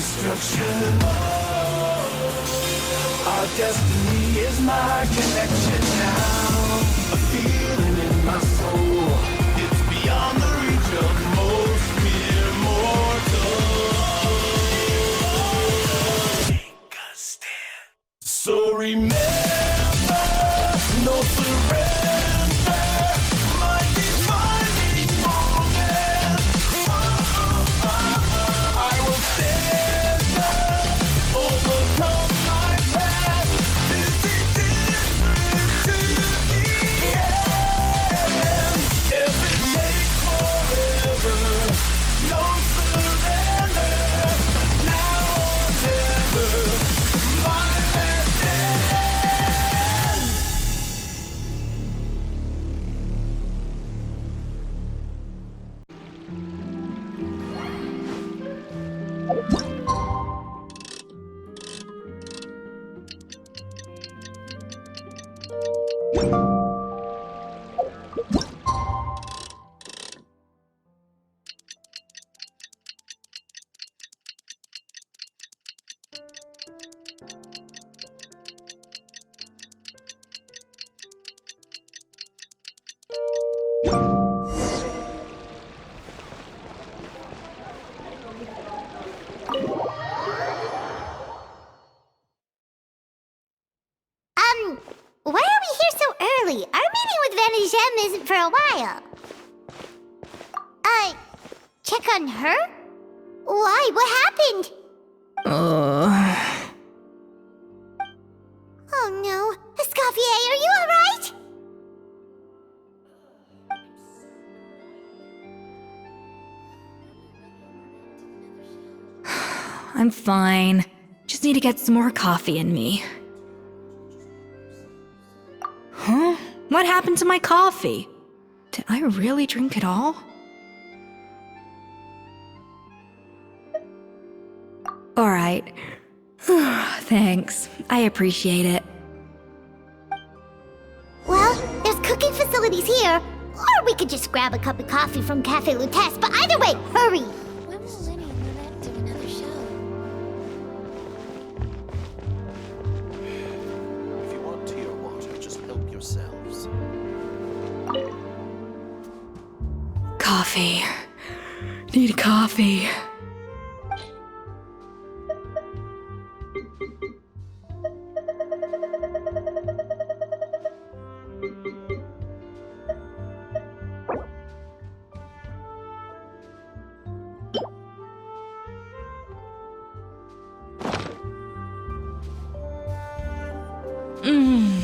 destruction. Our destiny is my connection now. A feeling in my soul. It's beyond the reach of most mere mortals. Take a stand. So remember, no surrender. My defining moment. I will stand up, overcome my past. This is different to the end. If it takes forever, no surrender. Now or never, my last stand. Why are we here so early? Our meeting with Vanigem isn't for a while. Check on her? Why? What happened? Oh no. Escoffier, are you alright? I'm fine. Just need to get some more coffee in me. Huh? What happened to my coffee? Did I really drink it all? Alright. Thanks. I appreciate it. Well, there's cooking facilities here. Or we could just grab a cup of coffee from Cafe Lutece, but either way, hurry! When will Lenny and Lynette do another show? If you want tea or water, just help yourselves. Coffee. Need coffee.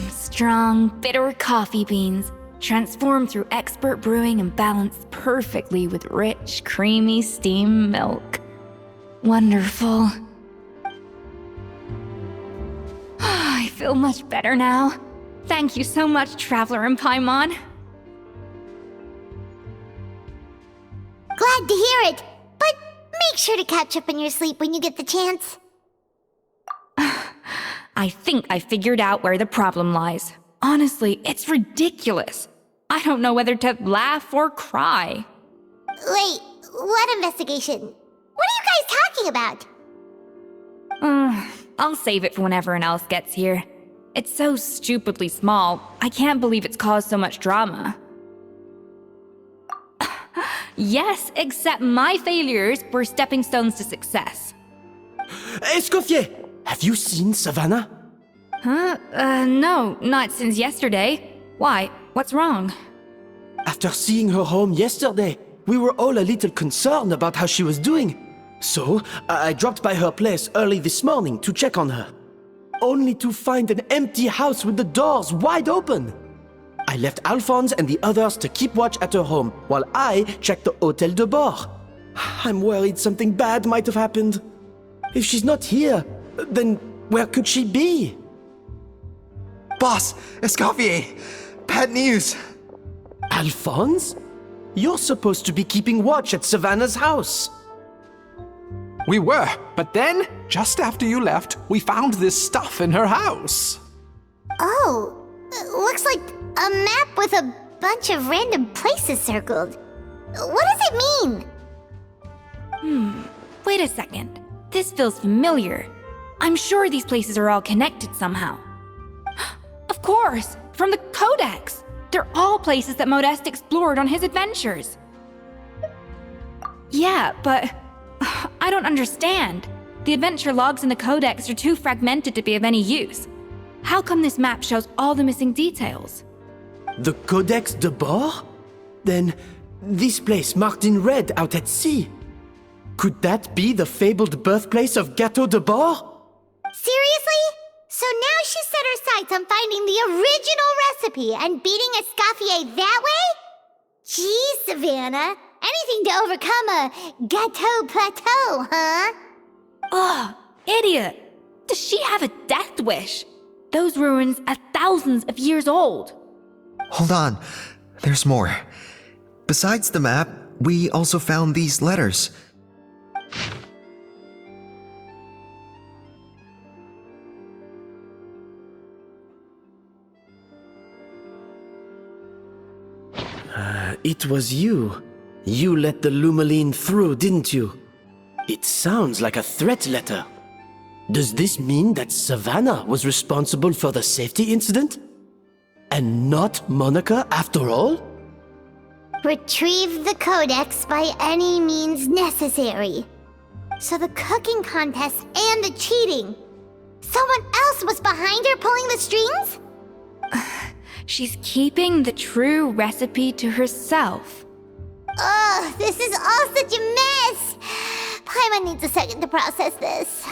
Strong, bitter coffee beans, transformed through expert brewing and balanced perfectly with rich, creamy steam milk. Wonderful. I feel much better now. Thank you so much, Traveler and Paimon. Glad to hear it, but make sure to catch up on your sleep when you get the chance. I think I figured out where the problem lies. Honestly, it's ridiculous. I don't know whether to laugh or cry. Wait, what investigation? What are you guys talking about? I'll save it for when everyone else gets here. It's so stupidly small, I can't believe it's caused so much drama. Yes, except my failures were stepping stones to success. Escoffier, have you seen Savannah? Huh? No, not since yesterday. Why? What's wrong? After seeing her home yesterday, we were all a little concerned about how she was doing. So, I dropped by her place early this morning to check on her. Only to find an empty house with the doors wide open. I left Alphonse and the others to keep watch at her home, while I checked the Hôtel de Bord. I'm worried something bad might have happened. If she's not here, then where could she be? Boss, Escoffier, bad news. Alphonse? You're supposed to be keeping watch at Savannah's house. We were, but then, just after you left, we found this stuff in her house. Oh, it looks like a map with a bunch of random places circled. What does it mean? Wait a second. This feels familiar. I'm sure these places are all connected somehow. Of course, from the Codex. They're all places that Modeste explored on his adventures. Yeah, but I don't understand. The adventure logs in the Codex are too fragmented to be of any use. How come this map shows all the missing details? The Codex de Bord? Then, this place marked in red out at sea. Could that be the fabled birthplace of Gâteau de Bord? Seriously? So now she set her sights on finding the original recipe and beating Escoffier that way? Gee, Savannah. Anything to overcome a gâteau plateau, huh? Ugh, idiot! Does she have a death wish? Those ruins are thousands of years old. Hold on, there's more. Besides the map, we also found these letters. It was you. You let the Lumaline through, didn't you? It sounds like a threat letter. Does this mean that Savannah was responsible for the safety incident? And not Monica after all? Retrieve the Codex by any means necessary. So the cooking contest and the cheating. Someone else was behind her pulling the strings? She's keeping the true recipe to herself. Ugh, this is all such a mess. Paimon needs a second to process this.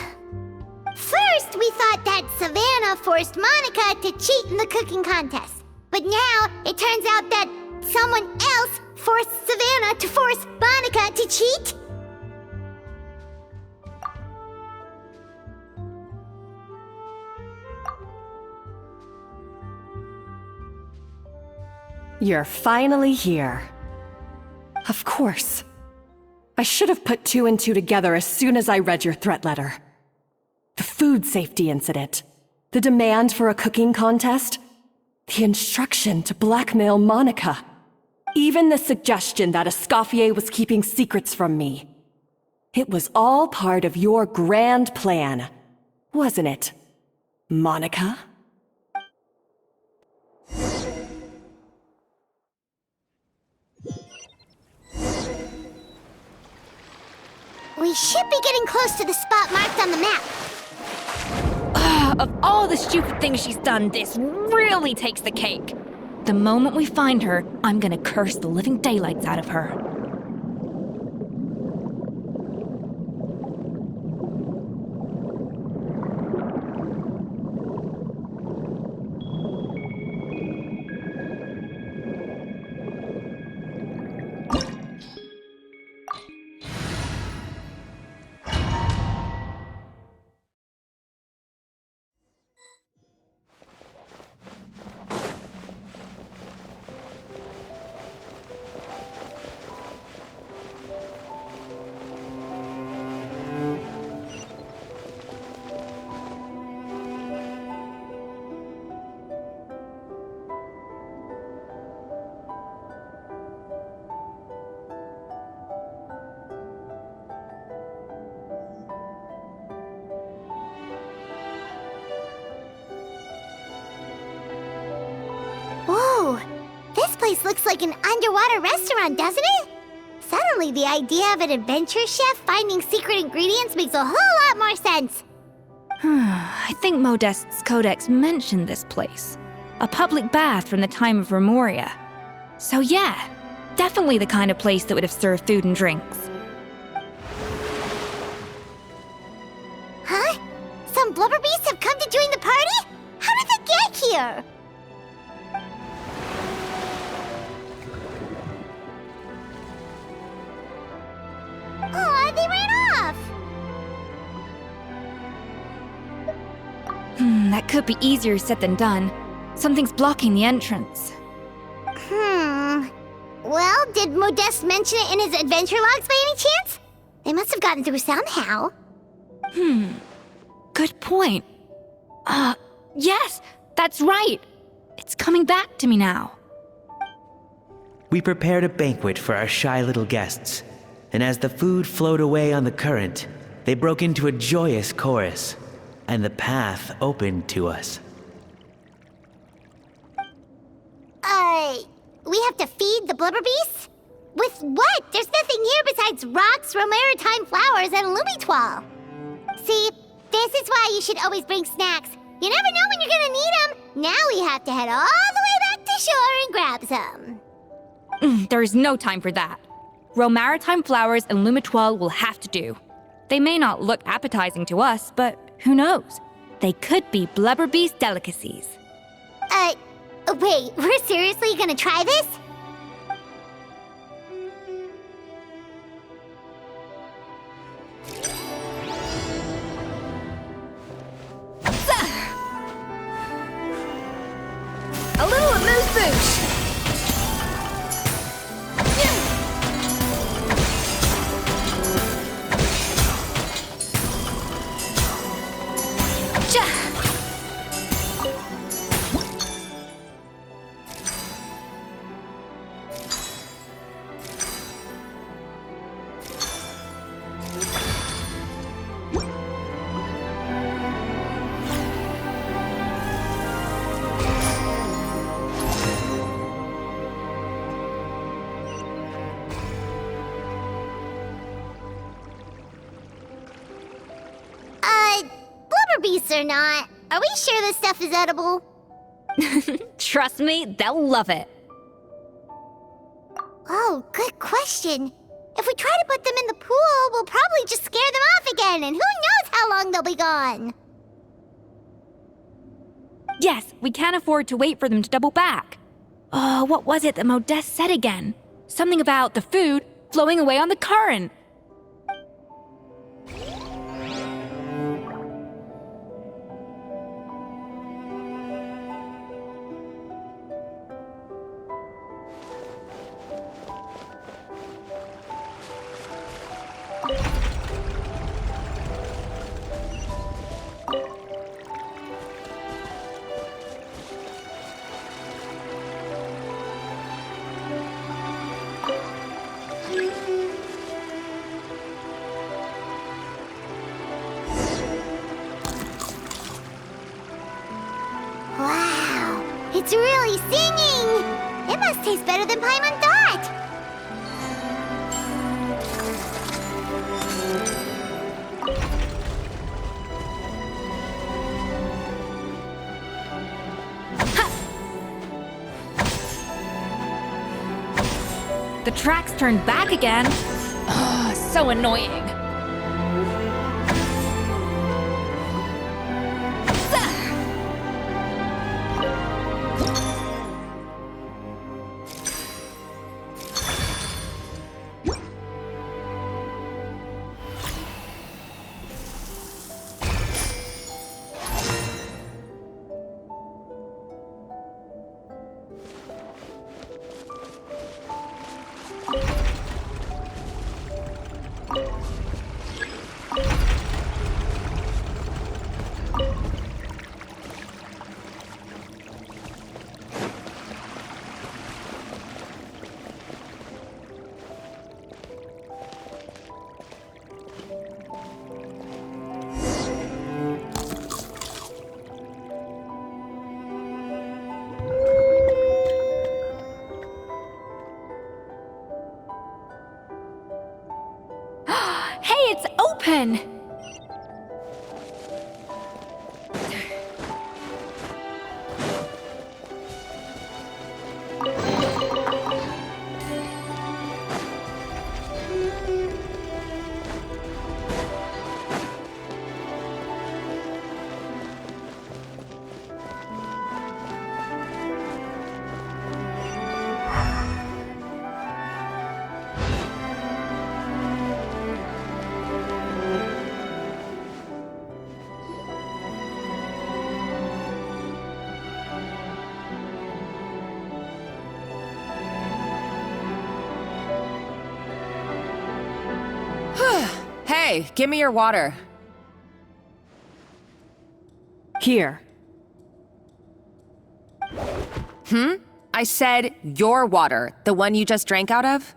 First, we thought that Savannah forced Monica to cheat in the cooking contest. But now, it turns out that someone else forced Savannah to force Monica to cheat? You're finally here. Of course. I should have put two and two together as soon as I read your threat letter. The food safety incident, the demand for a cooking contest, the instruction to blackmail Monica, even the suggestion that Escoffier was keeping secrets from me. It was all part of your grand plan, wasn't it, Monica? We should be getting close to the spot marked on the map. Of all the stupid things she's done, this really takes the cake. The moment we find her, I'm gonna curse the living daylights out of her. Whoa, this place looks like an underwater restaurant, doesn't it? Suddenly, the idea of an adventure chef finding secret ingredients makes a whole lot more sense. I think Modeste's Codex mentioned this place. A public bath from the time of Remoria. So yeah, definitely the kind of place that would have served food and drinks. Huh? Some blubber beasts have come to join the party? How did they get here? Aw, they ran off! That could be easier said than done. Something's blocking the entrance. Well, did Modeste mention it in his adventure logs by any chance? They must have gotten through somehow. Good point. Yes, that's right. It's coming back to me now. We prepared a banquet for our shy little guests, and as the food flowed away on the current, they broke into a joyous chorus, and the path opened to us. We have to feed the blubber beasts? With what? There's nothing here besides rocks, romaritime flowers, and lumitoile. See, this is why you should always bring snacks. You never know when you're gonna need them. Now we have to head all the way back to shore and grab some. There's no time for that. Romaritime flowers and lumitoile will have to do. They may not look appetizing to us, but who knows? They could be blubber beast delicacies. Wait, we're seriously gonna try this? A little amuse-bouche! Blubber beasts or not, are we sure this stuff is edible? Trust me, they'll love it. Oh, good question. If we try to put them in the pool, we'll probably just scare them off again, and who knows how long they'll be gone. Yes, we can't afford to wait for them to double back. Oh, what was it that Modeste said again? Something about the food flowing away on the current. Wow, it's really singing! It must taste better than Paimon thought! The tracks turned back again. Ugh, so annoying. Hey, it's open! Hey, give me your water. Here. I said your water, the one you just drank out of?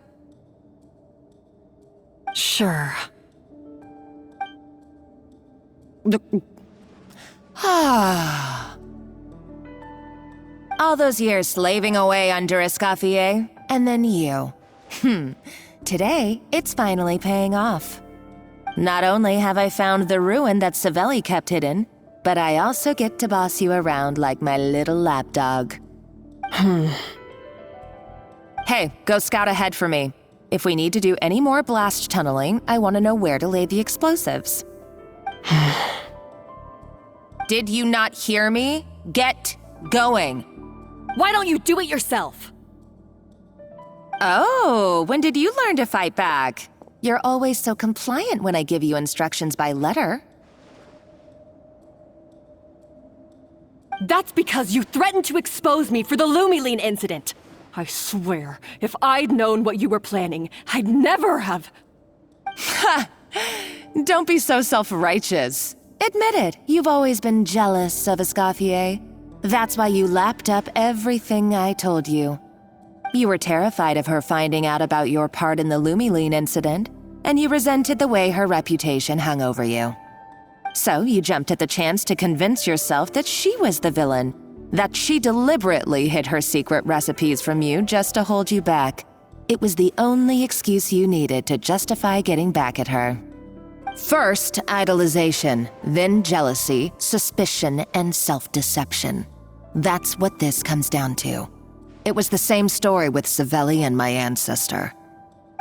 Sure. All those years slaving away under Escoffier, and then you. Today, it's finally paying off. Not only have I found the ruin that Savelli kept hidden, but I also get to boss you around like my little lapdog. Hey, go scout ahead for me. If we need to do any more blast tunneling, I want to know where to lay the explosives. Did you not hear me? Get going. Why don't you do it yourself? Oh, when did you learn to fight back? You're always so compliant when I give you instructions by letter. That's because you threatened to expose me for the Lumiline incident. I swear, if I'd known what you were planning, I'd never have... Ha! Don't be so self-righteous. Admit it, you've always been jealous of Escoffier. That's why you lapped up everything I told you. You were terrified of her finding out about your part in the Lumiline incident, and you resented the way her reputation hung over you. So you jumped at the chance to convince yourself that she was the villain, that she deliberately hid her secret recipes from you just to hold you back. It was the only excuse you needed to justify getting back at her. First, idolization, then jealousy, suspicion, and self-deception. That's what this comes down to. It was the same story with Savelli and my ancestor.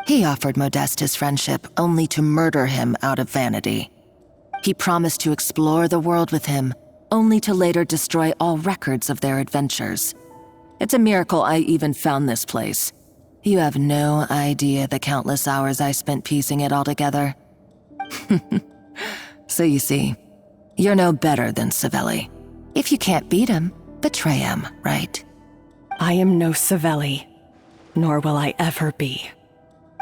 He offered Modeste his friendship only to murder him out of vanity. He promised to explore the world with him, only to later destroy all records of their adventures. It's a miracle I even found this place. You have no idea the countless hours I spent piecing it all together. So you see, you're no better than Savelli. If you can't beat him, betray him, right? I am no Savelli, nor will I ever be.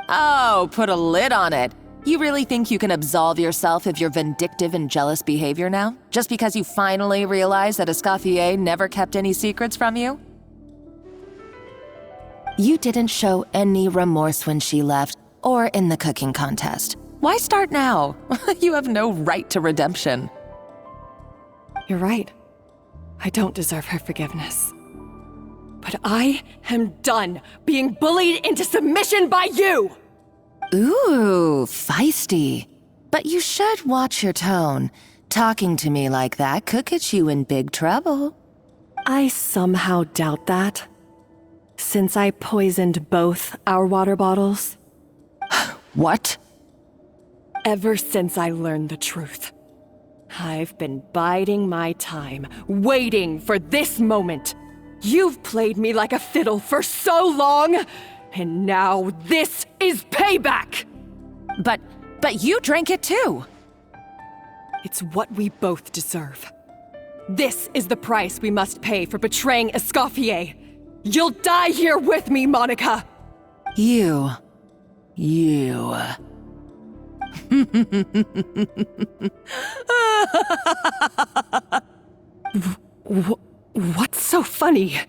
Oh, put a lid on it. You really think you can absolve yourself of your vindictive and jealous behavior now? Just because you finally realize that Escoffier never kept any secrets from you? You didn't show any remorse when she left, or in the cooking contest. Why start now? You have no right to redemption. You're right. I don't deserve her forgiveness. But I am done being bullied into submission by you! Ooh, feisty. But you should watch your tone. Talking to me like that could get you in big trouble. I somehow doubt that. Since I poisoned both our water bottles. What? Ever since I learned the truth, I've been biding my time, waiting for this moment. You've played me like a fiddle for so long, and now this is payback! But you drank it too! It's what we both deserve. This is the price we must pay for betraying Escoffier. You'll die here with me, Monica! You. What's so funny?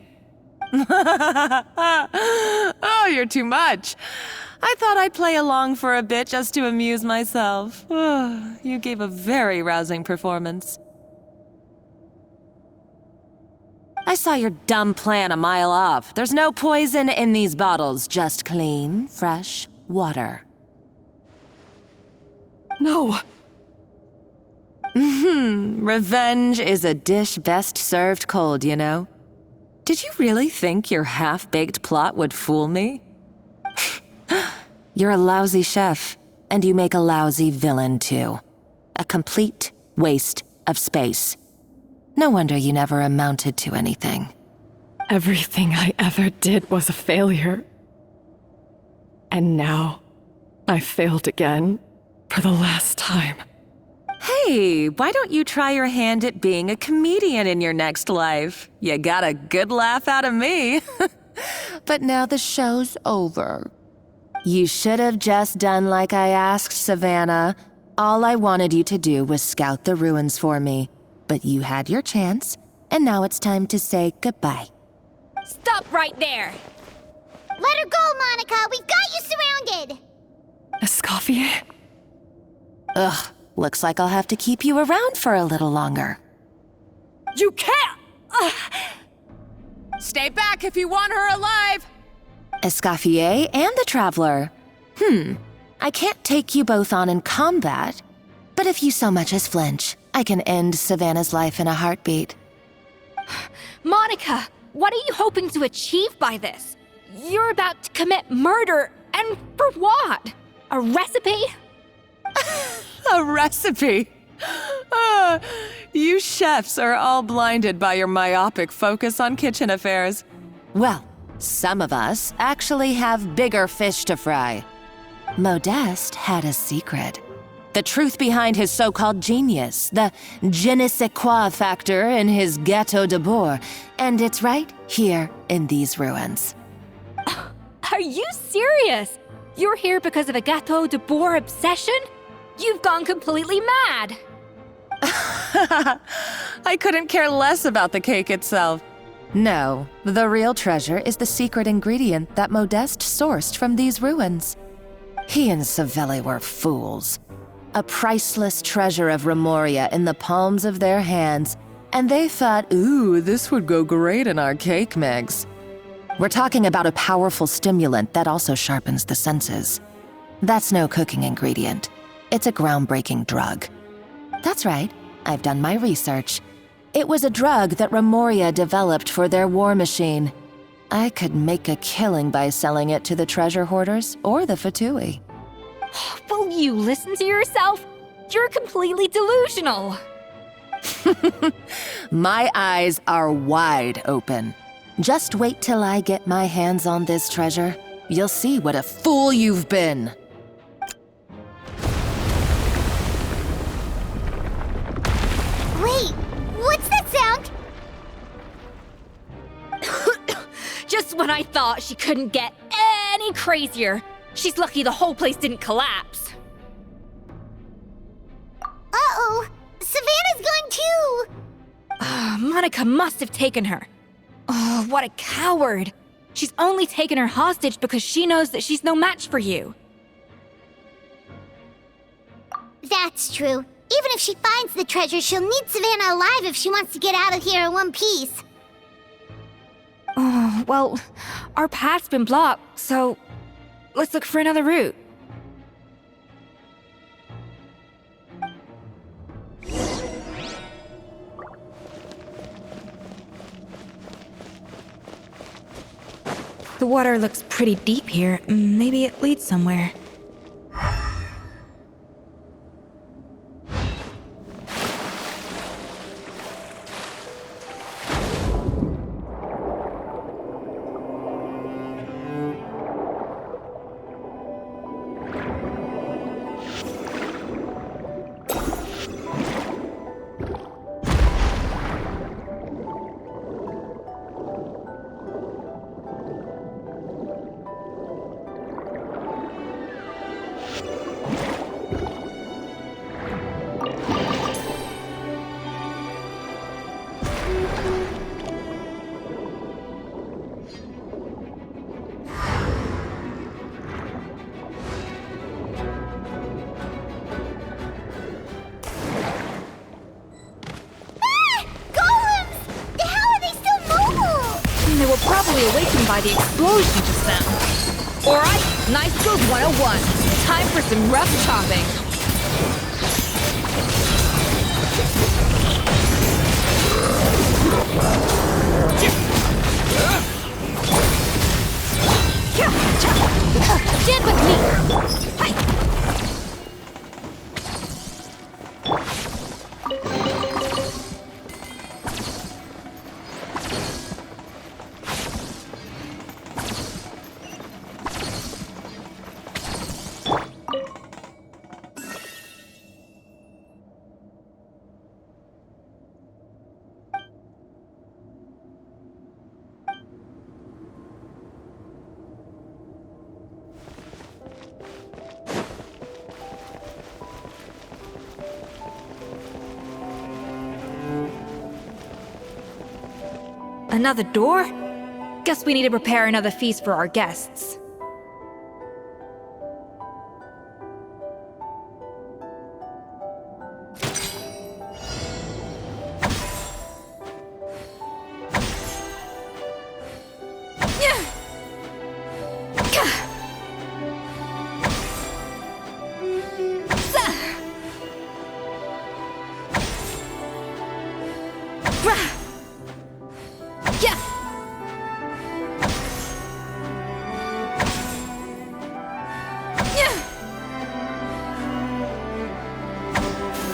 Oh, you're too much. I thought I'd play along for a bit just to amuse myself. You gave a very rousing performance. I saw your dumb plan a mile off. There's no poison in these bottles, just clean, fresh water. No. Revenge is a dish best served cold, you know? Did you really think your half-baked plot would fool me? You're a lousy chef, and you make a lousy villain, too. A complete waste of space. No wonder you never amounted to anything. Everything I ever did was a failure. And now, I failed again, for the last time. Hey, why don't you try your hand at being a comedian in your next life? You got a good laugh out of me. But now the show's over. You should have just done like I asked, Savannah. All I wanted you to do was scout the ruins for me. But you had your chance, and now it's time to say goodbye. Stop right there! Let her go, Monica! We've got you surrounded! Escoffier? Ugh, Looks like I'll have to keep you around for a little longer. You can't! Stay back if you want her alive! Escoffier and the Traveler. I can't take you both on in combat, but if you so much as flinch, I can end Savannah's life in a heartbeat. Monica, what are you hoping to achieve by this? You're about to commit murder, and for what? A recipe? A recipe? You chefs are all blinded by your myopic focus on kitchen affairs. Well, some of us actually have bigger fish to fry. Modeste had a secret. The truth behind his so-called genius, the je ne sais quoi factor in his Gâteau de Bourg, and it's right here in these ruins. Are you serious? You're here because of a Gâteau de Bourg obsession? You've gone completely mad! I couldn't care less about the cake itself. No, the real treasure is the secret ingredient that Modeste sourced from these ruins. He and Savelli were fools. A priceless treasure of Remoria in the palms of their hands, and they thought, ooh, this would go great in our cake mix. We're talking about a powerful stimulant that also sharpens the senses. That's no cooking ingredient. It's a groundbreaking drug. That's right, I've done my research. It was a drug that Remoria developed for their war machine. I could make a killing by selling it to the treasure hoarders or the Fatui. Will you listen to yourself? You're completely delusional. My eyes are wide open. Just wait till I get my hands on this treasure. You'll see what a fool you've been. Wait, what's that sound? Just when I thought she couldn't get any crazier. She's lucky the whole place didn't collapse. Uh-oh, Savannah's gone too! Monica must have taken her. Oh, what a coward. She's only taken her hostage because she knows that she's no match for you. That's true. Even if she finds the treasure, she'll need Savannah alive if she wants to get out of here in one piece. Oh, well, our path's been blocked, so let's look for another route. The water looks pretty deep here. Maybe it leads somewhere. They were probably awakened by the explosion just now. Alright, Knife Skills 101. Time for some rough chopping. Stand with me! Hi! Another door? Guess we need to prepare another feast for our guests.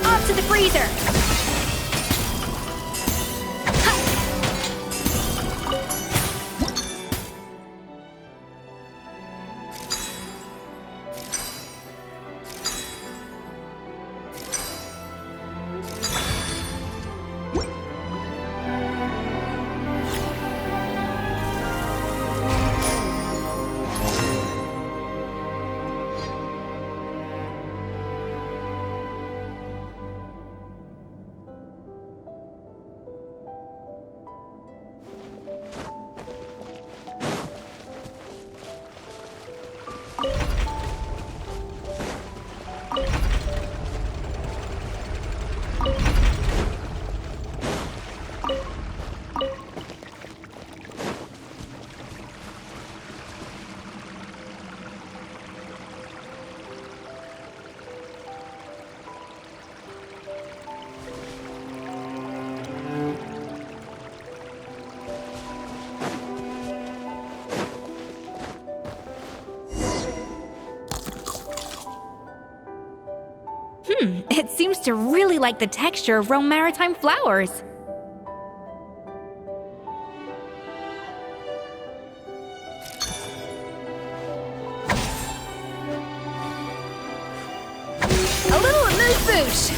Off to the freezer! It seems to really like the texture of Rome maritime flowers. A little amuse-bouche.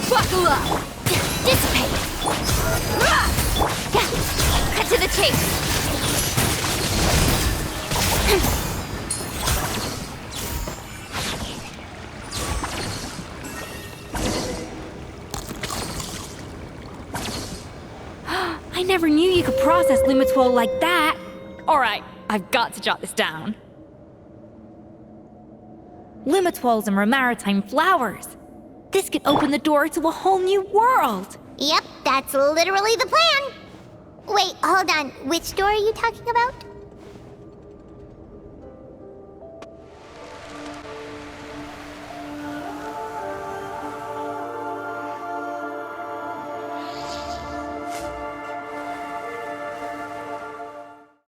Buckle up! Dissipate! Cut to the chase! I never knew you could process Lumitwol like that. Alright, I've got to jot this down. Lumitwols and maritime flowers. This could open the door to a whole new world. Yep, that's literally the plan. Wait, hold on. Which door are you talking about?